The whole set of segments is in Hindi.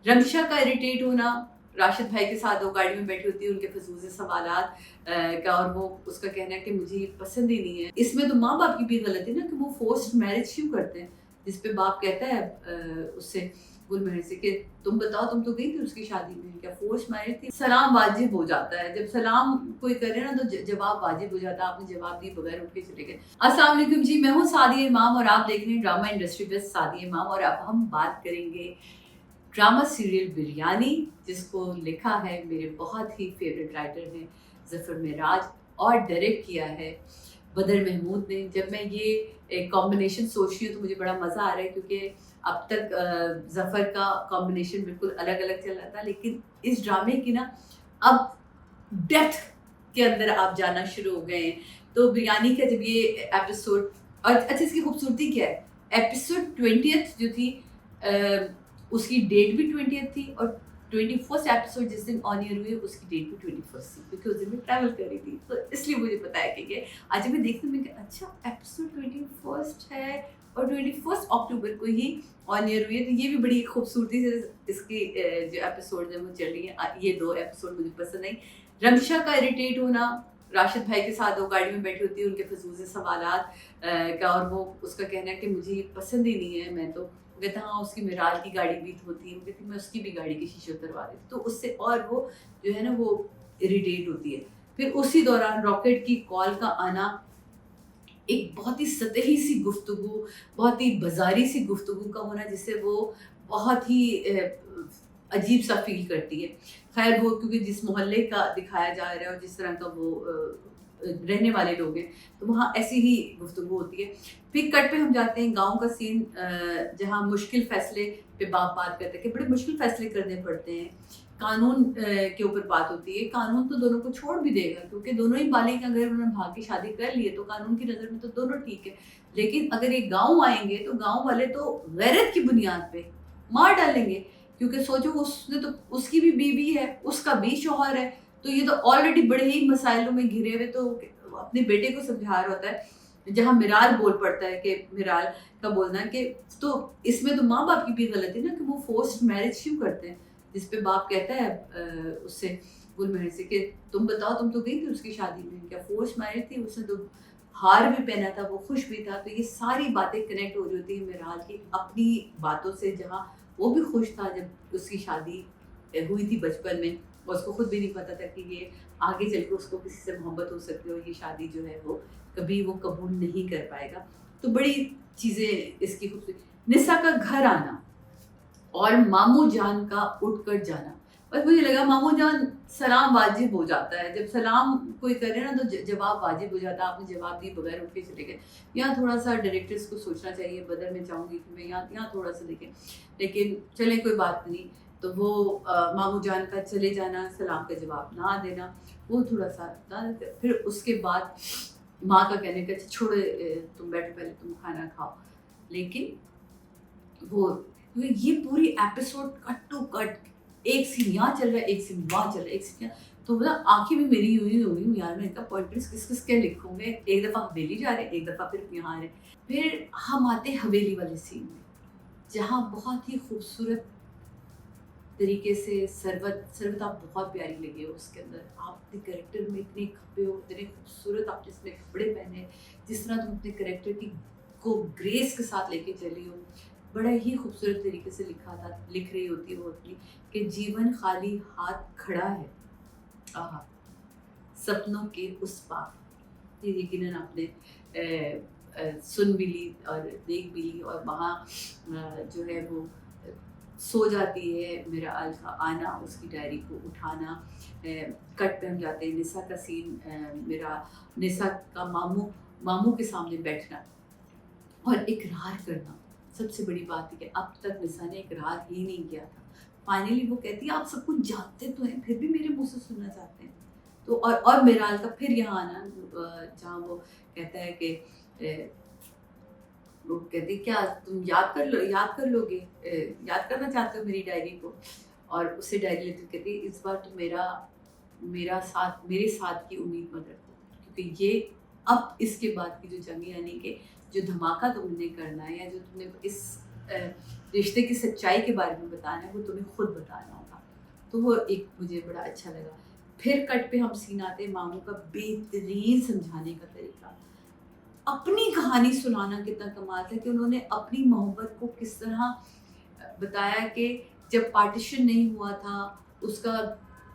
रंजिशा का इरिटेट होना, राशिद भाई के साथ वो गाड़ी में बैठी होती है, उनके फजूल से सवालात का, और वो उसका कहना है कि मुझे ये पसंद ही नहीं है। इसमें तो माँ बाप की भी गलती है ना कि वो फोर्स्ड मैरिज क्यों करते हैं, जिस पे बाप कहता है उससे गुलमहर से कि तुम बताओ, तुम तो गई थी उसकी शादी में, क्या फोर्स मैरिज थी? सलाम वाजिब हो जाता है, जब सलाम कोई करे ना तो जवाब वाजिब हो जाता है। आपने जवाब दिए बगैर उठ के चले गए। अस्सलाम वालेकुम जी, मैं हूँ सादिया इमाम और आप देख रहे हैं ड्रामा इंडस्ट्री पे सादिया इमाम। और अब हम बात करेंगे ड्रामा सीरियल बिरयानी, जिसको लिखा है मेरे बहुत ही फेवरेट राइटर हैं ज़फ़र मेराज, और डायरेक्ट किया है बदर महमूद ने। जब मैं ये एक कॉम्बिनेशन सोच रही हूँ तो मुझे बड़ा मज़ा आ रहा है, क्योंकि अब तक ज़फ़र का कॉम्बिनेशन बिल्कुल अलग अलग चल रहा था, लेकिन इस ड्रामे की ना अब डेप्थ के अंदर आप जाना शुरू हो गए हैं। तो बिरयानी का जब ये एपिसोड, और अच्छा इसकी खूबसूरती क्या है, एपिसोड 20th जो थी उसकी डेट भी 20th थी, और 21st एपिसोड जिस दिन ऑन ईयर हुई उसकी डेट भी 21st थी, क्योंकि उस दिन मैं ट्रैवल कर रही थी, तो इसलिए मुझे पता है कि ये आज मैं देखती हूँ, मैं अच्छा एपिसोड 21st है और 21 अक्टूबर को ही ऑन ईयर हुई है। तो ये भी बड़ी खूबसूरती से इसकी जो एपिसोड है वो चल रही है। ये दो एपिसोड मुझे पसंद आई। रंजिशा का इरिटेट होना, राशिद भाई के साथ वो गाड़ी में बैठी होती है, उनके फजूल से सवालात का, और वो उसका कहना है कि मुझे ये पसंद ही नहीं है। मैं तो कहता हाँ, उसकी मिराज की गाड़ी भी होती है, वो कहती मैं उसकी भी गाड़ी के शीशे उतरवा देती, तो उससे और वो जो है ना वो इरिटेट होती है। फिर उसी दौरान रॉकेट की कॉल का आना, एक बहुत ही सतही सी गुफ्तगू, बहुत ही बाजारी सी गुफ्तगू का होना, जिससे वो बहुत ही अजीब सा फील करती है। खैर वो क्योंकि जिस मोहल्ले का दिखाया जा रहा है और जिस तरह का वो रहने वाले लोग हैं, तो वहाँ ऐसी ही गुफ्तगू होती है। फिर कट पे हम जाते हैं गाँव का सीन, जहाँ मुश्किल फैसले पे बात करते हैं कि बड़े मुश्किल फैसले करने पड़ते हैं। कानून के ऊपर बात होती है। कानून तो दोनों को छोड़ भी देगा, क्योंकि दोनों ही बालिग अगर उन्होंने भाग के शादी कर ली है तो कानून की नज़र में तो दोनों ठीक है। लेकिन अगर ये गाँव आएंगे तो गाँव वाले तो गैरत की बुनियाद पे मार डालेंगे, क्योंकि सोचो उसने तो, उसकी भी बीवी है, उसका भी शौहर है, तो ये तो ऑलरेडी बड़े ही मसाइलों में घिरे हुए, तो अपने बेटे को समझा रहा होता है। जहाँ मिराल बोल पड़ता है कि मिराल का बोलना है कि तो इसमें तो माँ बाप की भी गलती है ना कि वो फोर्स्ड मैरिज क्यों करते हैं, जिस पे बाप कहता है उससे गुलमहर से कि तुम बताओ, तुम तो गई थी उसकी शादी में, क्या फोर्स मैरिज थी? उसने तो हार भी पहना था, वो खुश भी था। तो ये सारी बातें कनेक्ट हो रही होती है मिराल की अपनी बातों से, जहाँ वो भी खुश था जब उसकी शादी हुई थी बचपन में, और उसको खुद भी नहीं पता था कि ये आगे चल के उसको किसी से मोहब्बत हो सकती है, और ये शादी जो है वो कभी वो कबूल नहीं कर पाएगा। तो बड़ी चीज़ें इसकी खूबसूरती। निसा का घर आना और मामू जान का उठकर जाना, बस मुझे लगा मामू जान सलाम वाजिब हो जाता है, जब सलाम कोई करे ना तो जवाब वाजिब हो जाता है। आपने जवाब दिए बगैर उठ के चले गए। यहाँ थोड़ा सा डायरेक्टर्स को सोचना चाहिए। बदर में चाहूँगी कि मैं यहाँ थोड़ा सा देखें, लेकिन चले कोई बात नहीं। तो वो मामू जान का चले जाना, सलाम का जवाब ना देना, वो थोड़ा सा ना। फिर उसके बाद माँ का कहने का अच्छा छोड़ो, तुम बैठो पहले, तुम खाना खाओ। लेकिन वो ये पूरी एपिसोड कट टू कट, एक सीन यहाँ चल रहा है, एक सीन वहाँ चल रहा है, एक सीन यहाँ, तो मतलब आंखें भी मेरी यूं ही हो गई यार। मैं इनका पॉइंट्स किस किस के लिखूंगे। एक दफ़ा हवेली जा रहे हैं, एक दफ़ा फिर यहाँ आ रहे हैं। फिर हम आते हैं हवेली वाले सीन में, जहाँ बहुत ही खूबसूरत तरीके से सरवत आप बहुत प्यारी लगी हो उसके अंदर। आप अपने कैरेक्टर में इतने खपे हो, इतने खूबसूरत आपने इसमें कपड़े पहने, जिस तरह तुम अपने कैरेक्टर की को ग्रेस के साथ लेके चली हो, बड़ा ही खूबसूरत तरीके से लिख रही होती है वो अपनी, कि जीवन खाली हाथ खड़ा है, आहा सपनों के उस पार। ये यकीनन आपने सुन भी ली और देख भी ली। और वहाँ जो है वो सो जाती है, मेरा आल का आना, उसकी डायरी को उठाना। कट पे हम जाते हैं निसा का सीन, मेरा निसा का मामू के सामने बैठना और इकरार करना। सबसे बड़ी बात है कि अब तक निसा ने इकरार ही नहीं किया था। फाइनली वो कहती है आप सब कुछ जानते तो हैं, फिर भी मेरे मुंह से सुनना चाहते हैं। तो और मिराल का फिर यहाँ आना, जहाँ वो कहता है कि वो कहती क्या तुम याद कर लोगे, याद करना चाहते हो मेरी डायरी को? और उससे डायरी लेते हुए कहती इस बार तो मेरे साथ की उम्मीद मत रखो, क्योंकि ये अब इसके बाद की जो जंग, यानी कि जो धमाका तुमने करना है, या जो तुमने इस रिश्ते की सच्चाई के बारे में बताना है वो तुम्हें खुद बताना होगा। तो वो एक मुझे बड़ा अच्छा लगा। फिर कट पे हम सीन आते हैं मामू का बेहतरीन समझाने का तरीका, अपनी कहानी सुनाना कितना कमाल था कि उन्होंने अपनी मोहब्बत को किस तरह बताया कि जब पार्टीशन नहीं हुआ था उसका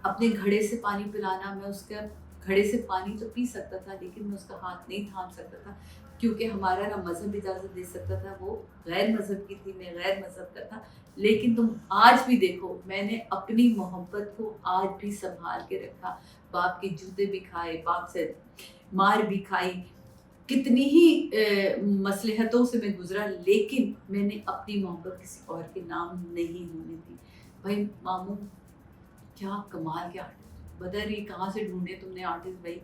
अपने घड़े से पानी पिलाना, मैं उसका घड़े से पानी तो पी सकता था लेकिन मैं उसका हाथ नहीं थाम सकता था क्योंकि हमारा ना मज़हब इजाज़त दे सकता था, वो गैर मज़हब की थी, मैं गैर मज़हब का था। लेकिन तुम आज भी देखो मैंने अपनी मोहब्बत को आज भी संभाल के रखा, बाप के जूते भी खाए, बाप से मार भी खाई, कितनी ही मसलहतों से मैं गुजरा, लेकिन मैंने अपनी मोहब्बत किसी और के नाम नहीं होने दी। भाई मामू क्या कमाल के आर्टिस्ट, बदर ये कहाँ से ढूंढे तुमने आर्टिस्ट भाई।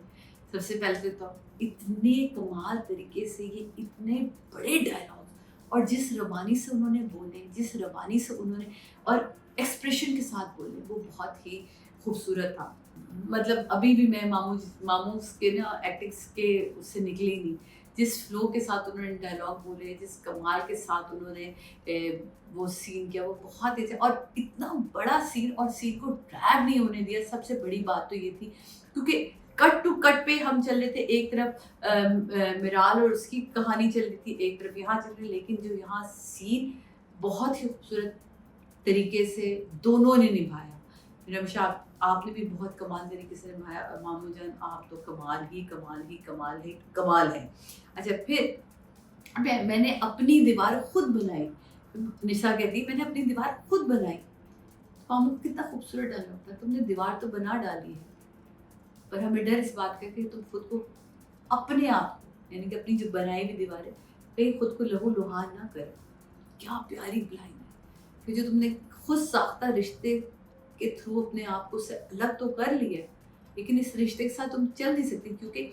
सबसे पहले तो इतने कमाल तरीके से ये इतने बड़े डायलॉग और जिस रवानी से उन्होंने बोले, जिस रवानी से उन्होंने और एक्सप्रेशन के साथ बोले, वो बहुत ही खूबसूरत था। मतलब अभी भी मैं मामू के ना एक्टिंग्स के उससे निकली नहीं, जिस फ्लो के साथ उन्होंने डायलॉग बोले, जिस कमाल के साथ उन्होंने वो सीन किया, वो बहुत ही अच्छा और इतना बड़ा सीन और सीन को ड्रैग नहीं होने दिया। सबसे बड़ी बात तो ये थी क्योंकि कट टू कट पे हम चल रहे थे, एक तरफ मिराल और उसकी कहानी चल रही थी, एक तरफ यहाँ चल रही, लेकिन जो यहाँ सीन बहुत ही खूबसूरत तरीके से दोनों ने निभाया। रमशा आपने भी बहुत कमाल तरीके से निभाया और मामू जान आप तो कमाल ही कमाल ही कमाल ही कमाल है। अच्छा फिर मैंने अपनी दीवार खुद बनाई, निशा कहती मैंने अपनी दीवार खुद बनाई। मामू कितना खूबसूरत डायलॉग था, तुमने दीवार तो बना डाली है पर हमें डर इस बात का कि तुम खुद को अपने आप को यानी कि अपनी जो बनाई हुई दीवार है कहीं खुद को लहू लुहान ना करे। क्या प्यारी लाइन है कि जो तुमने खुद साख्ता रिश्ते के थ्रू अपने आप को से अलग तो कर लिया लेकिन इस रिश्ते के साथ तुम चल नहीं सकती क्योंकि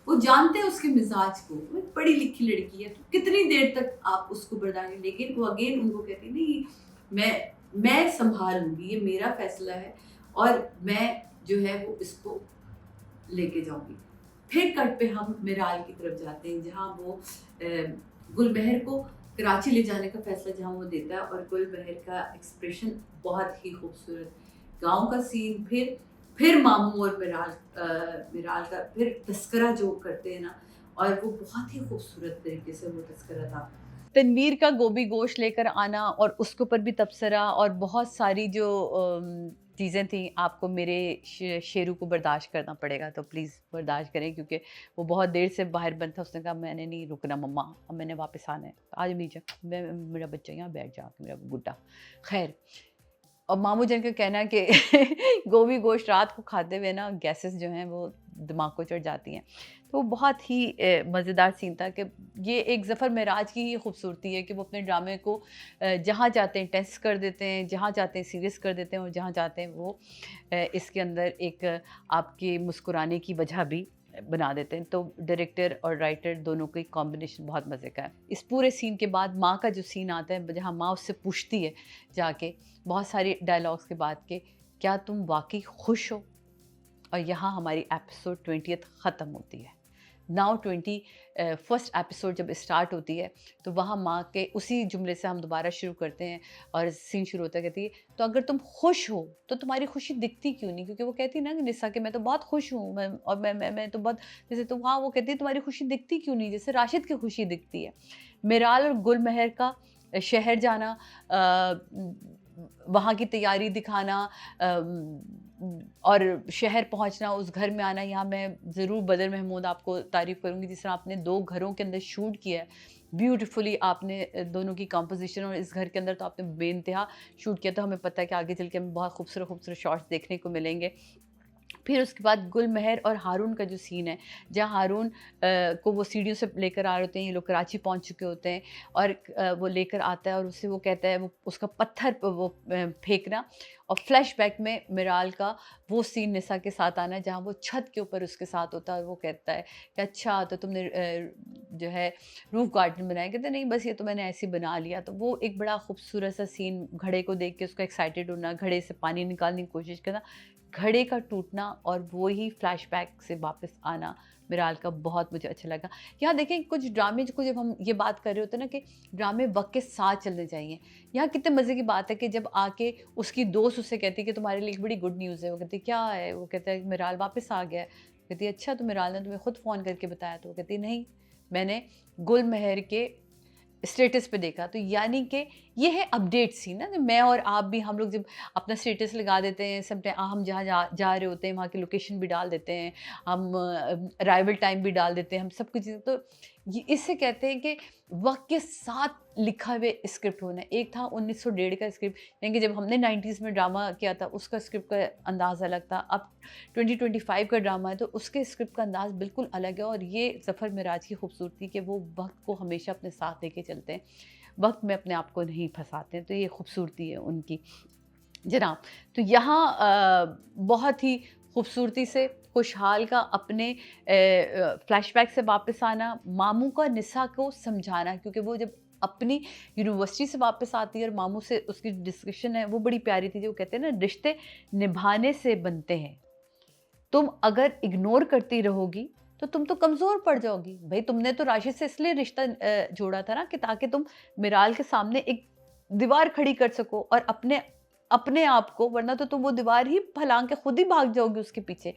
वो जानते हैं उसके मिजाज को, वो पढ़ी लिखी लड़की है तो कितनी देर तक आप उसको बर्दाश्त, लेकिन वो अगेन उनको कहती नहीं मैं संभालूंगी, ये मेरा फैसला है और मैं जो है वो इसको लेके जाऊंगी। फिर कट पे हम मिराल की तरफ जाते हैं जहाँ वो गुलबहर को कराची ले जाने का फैसला जहाँ वो देता है और गुलबहर का एक्सप्रेशन बहुत ही खूबसूरत, गांव का सीन, फिर मामू और मिराल का फिर तस्करा जो करते हैं ना, और वो बहुत ही खूबसूरत तरीके से वो तस्करा था। तनवीर का गोभी गोश्त लेकर आना और उसके ऊपर भी तबसरा और बहुत सारी जो चीज़ें थी, आपको मेरे शेरू को बर्दाश्त करना पड़ेगा, तो प्लीज़ बर्दाश्त करें क्योंकि वो बहुत देर से बाहर बंद था। उसने कहा मैंने नहीं रुकना मम्मा, अब मैंने वापस आना है, आज नहीं जा, मैं मेरा बच्चा यहाँ बैठ जा, मेरा गुड्डा। खैर, और मामू जान का कहना है कि गोभी गोश्त रात को खाते हुए ना गैसेस जो हैं वो दिमाग को चढ़ जाती हैं। तो बहुत ही मज़ेदार सीन था कि ये एक ज़फ़र मेराज की ही खूबसूरती है कि वो अपने ड्रामे को जहाँ चाहते हैं टेंस कर देते हैं, जहाँ चाहते हैं सीरियस कर देते हैं और जहाँ चाहते हैं वो इसके अंदर एक आपके मुस्कुराने की वजह भी बना देते हैं। तो डायरेक्टर और राइटर दोनों की कॉम्बिनेशन बहुत मज़े का है। इस पूरे सीन के बाद माँ का जो सीन आता है जहाँ माँ उससे पूछती है जाके बहुत सारे डायलॉग्स के बाद के, क्या तुम वाकई खुश हो? और यहाँ हमारी एपिसोड 20th ख़त्म होती है। नाउ 21st एपिसोड जब स्टार्ट होती है तो वहाँ माँ के उसी जुमले से हम दोबारा शुरू करते हैं और सीन शुरू होता है, कहती है तो अगर तुम खुश हो तो तुम्हारी खुशी दिखती क्यों नहीं? क्योंकि वो कहती है ना निशा कि मैं तो बहुत खुश हूँ, मैं तो बहुत, जैसे तो वहाँ वो कहती है तुम्हारी खुशी दिखती क्यों नहीं, जैसे राशिद की खुशी दिखती है। मिराल और गुलमहर का शहर जाना, वहाँ की तैयारी दिखाना और शहर पहुँचना, उस घर में आना, यहाँ मैं ज़रूर बदर महमूद आपको तारीफ़ करूँगी जिस तरह आपने 2 घरों के अंदर शूट किया है, ब्यूटीफुली आपने दोनों की कंपोजिशन, और इस घर के अंदर तो आपने बेइंतहा शूट किया, तो हमें पता है कि आगे चल के हमें बहुत खूबसूरत खूबसूरत शॉट्स देखने को मिलेंगे। फिर उसके बाद गुलमहर और हारून का जो सीन है, जहाँ हारून को वो सीढ़ियों से लेकर आ रहे होते हैं, ये लोग कराची पहुँच चुके होते हैं और वो लेकर आता है और उससे वो कहता है वो उसका पत्थर वो फेंकना, और फ्लैशबैक में मिराल का वो सीन निशा के साथ आना जहाँ वो छत के ऊपर उसके साथ होता है और वो कहता है कि अच्छा तो तुमने जो है रूफ गार्डन बनाया, कहते नहीं बस ये तो मैंने ऐसे ही बना लिया। तो वो एक बड़ा खूबसूरत सा सीन, घड़े को देख के उसका एक्साइटेड होना, घड़े से पानी निकालने की कोशिश करना, घड़े का टूटना और वो ही फ्लैशबैक से वापस आना मिराल का बहुत मुझे अच्छा लगा। यहाँ देखें कुछ ड्रामे को जब हम ये बात कर रहे होते हैं ना कि ड्रामे वक्त के साथ चलने चाहिए, यहाँ कितने मज़े की बात है कि जब आके उसकी दोस्त उससे कहती है कि तुम्हारे लिए एक बड़ी गुड न्यूज़ है, वो कहती है क्या है, वो कहता है मिराल वापस आ गया है, कहती है अच्छा तो मिराल ने तुम्हें खुद फ़ोन करके बताया, तो वो कहती है नहीं, मैंने गुल महर के स्टेटस पे देखा। तो यानी कि ये है अपडेट सी ना, मैं और आप भी, हम लोग जब अपना स्टेटस लगा देते हैं समटाइम, हम जहाँ जा रहे होते हैं वहाँ की लोकेशन भी डाल देते हैं, हम अराइवल टाइम भी डाल देते हैं, हम सब कुछ, तो ये इससे कहते हैं कि वक्त के साथ लिखा हुए स्क्रिप्ट होना। एक था 1901 का स्क्रिप्ट, यानी कि जब हमने 90s में ड्रामा किया था उसका स्क्रिप्ट का अंदाज़ अलग था, अब 2025 का ड्रामा है तो उसके स्क्रिप्ट का अंदाज़ बिल्कुल अलग है। और ये ज़फ़र मिराज की खूबसूरती कि वो वक्त को हमेशा अपने साथ लेके चलते हैं, वक्त में अपने आप को नहीं फंसाते हैं, तो ये खूबसूरती है उनकी जनाब। तो यहाँ बहुत ही खूबसूरती से खुशहाल का अपने फ्लैशबैक से वापस आना, मामू का निसा को समझाना, क्योंकि वो जब अपनी यूनिवर्सिटी से वापस आती है और मामू से उसकी डिस्कशन है वो बड़ी प्यारी थी, जो कहते हैं ना रिश्ते निभाने से बनते हैं, तुम अगर इग्नोर करती रहोगी तो तुम तो कमज़ोर पड़ जाओगी। भाई तुमने तो राशिद से इसलिए रिश्ता जोड़ा था ना कि ताकि तुम मिराल के सामने एक दीवार खड़ी कर सको और अपने अपने आप को, वरना तो तुम वो दीवार ही फलांग के खुद ही भाग जाओगी उसके पीछे।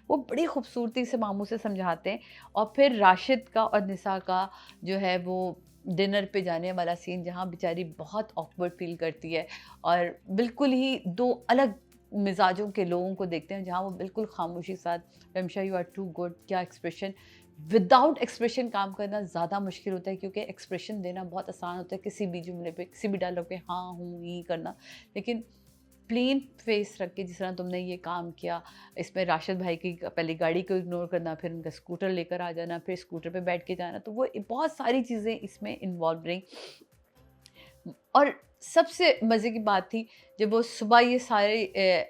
वो बड़ी खूबसूरती से मामू से समझाते हैं। और फिर राशिद का और निसा का जो है वो डिनर पे जाने वाला सीन, जहाँ बेचारी बहुत ऑकवर्ड फील करती है और बिल्कुल ही दो अलग मिजाजों के लोगों को देखते हैं, जहाँ वो बिल्कुल खामोशी के साथ, Ramsha you are too good, क्या एक्सप्रेशन, विदाउट एक्सप्रेशन काम करना ज़्यादा मुश्किल होता है, क्योंकि एक्सप्रेशन देना बहुत आसान होता है किसी भी जुमले पे, किसी भी डायलॉग पे हाँ हूँ ही करना, लेकिन प्लेन फेस रख के जिस तरह तुमने ये काम किया, इसमें राशिद भाई की पहले गाड़ी को इग्नोर करना, फिर उनका स्कूटर लेकर आ जाना, फिर स्कूटर पे बैठ के जाना, तो वो बहुत सारी चीज़ें इसमें इन्वॉल्व रही। और सबसे मज़े की बात थी जब वो सुबह ये सारे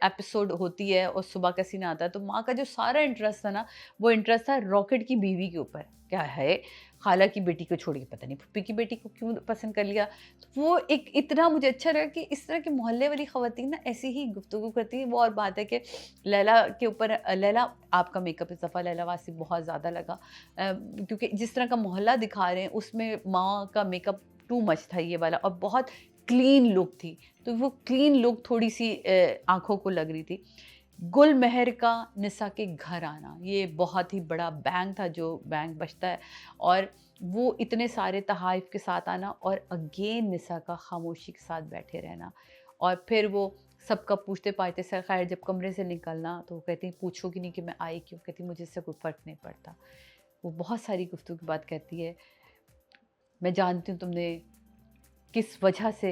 एपिसोड होती है और सुबह का सीन आता है, तो माँ का जो सारा इंटरेस्ट था ना, वो इंटरेस्ट था रॉकेट की बीवी के ऊपर। क्या है, खाला की बेटी को छोड़ के पता नहीं पुप्पी की बेटी को क्यों पसंद कर लिया। तो वो एक इतना मुझे अच्छा लगा कि इस तरह के मोहल्ले वाली ख़वातीन ना ऐसी ही गुफ्तगू करती हैं। वो और बात है कि लैला के ऊपर, लैला आपका मेकअप इस दफ़ा लैला वासी बहुत ज़्यादा लगा, क्योंकि जिस तरह का मोहल्ला दिखा रहे हैं उसमें माँ का मेकअप टू मच था ये वाला, और बहुत क्लीन लुक थी, तो वो क्लीन लुक थोड़ी सी आँखों को लग रही थी। गुल महर का निसा के घर आना, ये बहुत ही बड़ा बैंग था जो बैंग बजता है, और वो इतने सारे तहाइफ के साथ आना, और अगेन निसा का खामोशी के साथ बैठे रहना, और फिर वो सबका पूछते पाछते से खैर जब कमरे से निकलना तो वो कहती पूछोगी नहीं कि मैं आई क्यों, कहती मुझे इससे कोई फ़र्क नहीं पड़ता। वो बहुत सारी गुफ्तगू की बात कहती है, मैं जानती हूँ तुमने किस वजह से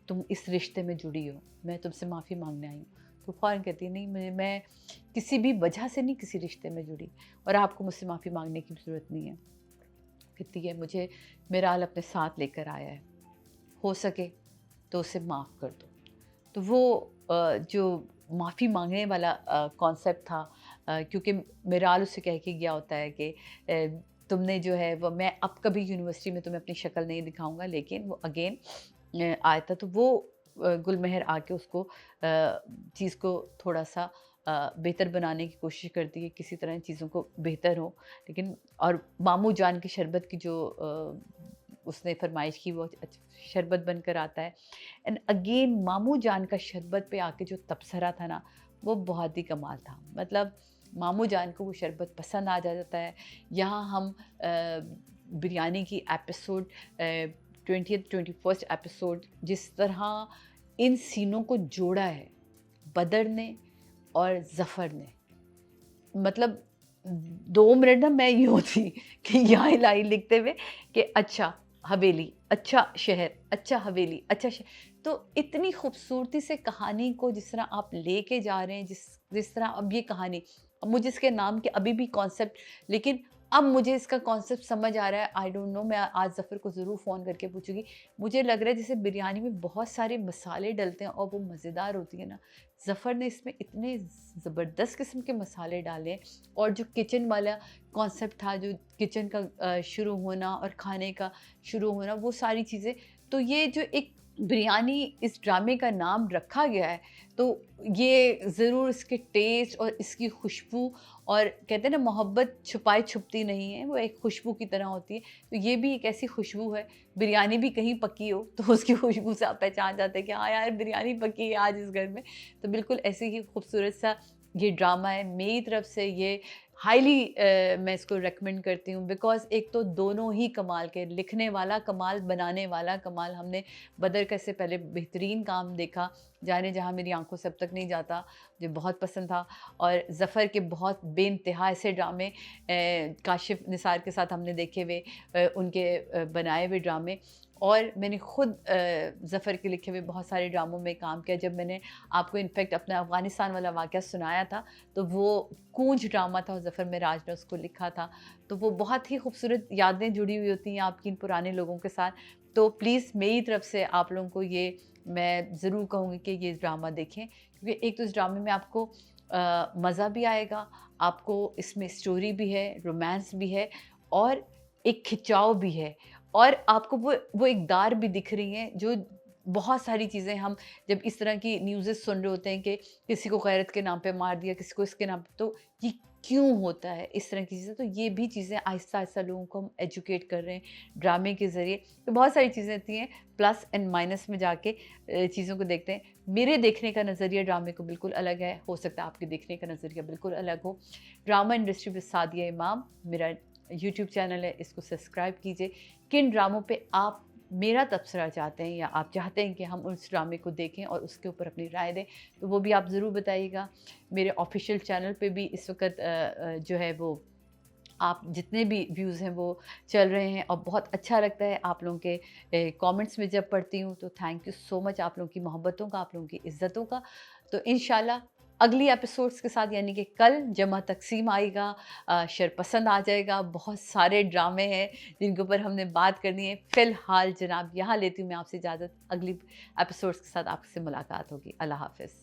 तुम इस रिश्ते में जुड़ी हो, मैं तुमसे माफ़ी मांगने आई हूँ। तो फ़ौरन कहती है नहीं, मैं किसी भी वजह से नहीं किसी रिश्ते में जुड़ी, और आपको मुझसे माफ़ी मांगने की ज़रूरत नहीं है। कहती है मुझे मिराल अपने साथ लेकर आया है, हो सके तो उसे माफ़ कर दो। तो वो जो माफ़ी मांगने वाला कॉन्सेप्ट था, क्योंकि मिराल उससे कह के गया होता है कि तुमने जो है वो, मैं अब कभी यूनिवर्सिटी में तुम्हें अपनी शक्ल नहीं दिखाऊंगा, लेकिन वो अगेन आया था, तो वो गुलमहर आके उसको चीज़ को थोड़ा सा बेहतर बनाने की कोशिश करती है, किसी तरह चीज़ों को बेहतर हो, लेकिन और मामू जान की शरबत की जो उसने फरमाइश की वो शरबत बनकर आता है। एंड अगेन मामू जान का शरबत पे आके जो तबसरा था ना, वो बहुत ही कमाल था। मतलब मामू जान को वो शरबत पसंद आ जाता है। यहाँ हम बिरयानी की एपिसोड 20th 21st एपिसोड जिस तरह इन सीनों को जोड़ा है बदर ने और ज़फ़र ने, मतलब 2 मिनट ना मैं यूँ थी कि यहाँ लाइन लिखते हुए कि अच्छा हवेली, अच्छा शहर, अच्छा हवेली, अच्छा शहर। तो इतनी खूबसूरती से कहानी को जिस तरह आप लेके जा रहे हैं, जिस तरह अब ये कहानी, अब मुझे इसके नाम के अभी भी कॉन्सेप्ट, लेकिन अब मुझे इसका कॉन्सेप्ट समझ आ रहा है। आई डोंट नो, मैं आज ज़फ़र को ज़रूर फ़ोन करके पूछूंगी। मुझे लग रहा है जैसे बिरयानी में बहुत सारे मसाले डलते हैं और वो मज़ेदार होती है ना, ज़फ़र ने इसमें इतने ज़बरदस्त किस्म के मसाले डाले, और जो किचन वाला कॉन्सेप्ट था, जो किचन का शुरू होना और खाने का शुरू होना, वो सारी चीज़ें, तो ये जो एक बिरयानी इस ड्रामे का नाम रखा गया है, तो ये ज़रूर इसके टेस्ट और इसकी खुशबू, और कहते हैं ना मोहब्बत छुपाई छुपती नहीं है, वो एक खुशबू की तरह होती है। तो ये भी एक ऐसी खुशबू है, बिरयानी भी कहीं पकी हो तो उसकी खुशबू से आप पहचान जाते हैं कि हाँ यार बिरयानी पकी है आज इस घर में। तो बिल्कुल ऐसे ही खूबसूरत सा ये ड्रामा है। मेरी तरफ से ये हाईली मैं इसको रेकमेंड करती हूँ, बिकॉज़ एक तो दोनों ही कमाल के, लिखने वाला कमाल, बनाने वाला कमाल। हमने बदर का इससे पहले बेहतरीन काम देखा, जाने जहाँ मेरी आंखों से अब तक नहीं जाता, जो बहुत पसंद था। और ज़फ़र के बहुत बेइंतहा ऐसे ड्रामे काशिफ़ निसार के साथ हमने देखे हुए, उनके बनाए हुए ड्रामे। और मैंने ख़ुद ज़फ़र के लिखे हुए बहुत सारे ड्रामों में काम किया। जब मैंने आपको इनफैक्ट अपना अफ़गानिस्तान वाला वाक़या सुनाया था, तो वो कूंज ड्रामा था और ज़फ़र मेराज ने उसको लिखा था। तो वो बहुत ही खूबसूरत यादें जुड़ी हुई होती हैं आपकी इन पुराने लोगों के साथ। तो प्लीज़ मेरी तरफ से आप लोगों को ये मैं ज़रूर कहूँगी कि ये ड्रामा देखें, क्योंकि एक तो इस ड्रामे में आपको मज़ा भी आएगा, आपको इसमें स्टोरी भी है, रोमांस भी है, और एक खिंचाव भी है, और आपको वो एक दार भी दिख रही हैं, जो बहुत सारी चीज़ें हम जब इस तरह की न्यूज़ेस सुन रहे होते हैं कि किसी को गैरत के नाम पे मार दिया, किसी को इसके नाम पे, तो ये क्यों होता है इस तरह की चीज़ें। तो ये भी चीज़ें आहिस्ता-आहिस्ता लोगों को हम एजुकेट कर रहे हैं ड्रामे के ज़रिए। तो बहुत सारी चीज़ें होती हैं, प्लस एंड माइनस में जाके चीज़ों को देखते हैं। मेरे देखने का नज़रिया ड्रामे को बिल्कुल अलग है, हो सकता है आपके देखने का नज़रिया बिल्कुल अलग हो। ड्रामा इंडस्ट्री विद सादिया इमाम मेरा यूट्यूब चैनल है, इसको सब्सक्राइब कीजिए। किन ड्रामों पे आप मेरा तबसरा चाहते हैं, या आप चाहते हैं कि हम उस ड्रामे को देखें और उसके ऊपर अपनी राय दें, तो वो भी आप ज़रूर बताइएगा। मेरे ऑफिशियल चैनल पे भी इस वक्त जो है वो आप जितने भी व्यूज़ हैं वो चल रहे हैं, और बहुत अच्छा लगता है आप लोगों के कमेंट्स में जब पढ़ती हूँ। तो थैंक यू सो मच आप लोगों की मोहब्बतों का, आप लोगों की इज़्ज़तों का। तो इंशाल्लाह अगली एपिसोड्स के साथ, यानी कि कल जमा तकसीम आएगा, शरपसंद आ जाएगा, बहुत सारे ड्रामे हैं जिनके ऊपर हमने बात करनी है। फ़िलहाल जनाब यहाँ लेती हूँ मैं आपसे इजाज़त, अगली एपिसोड्स के साथ आपसे मुलाकात होगी। अल्लाह हाफ़िज़।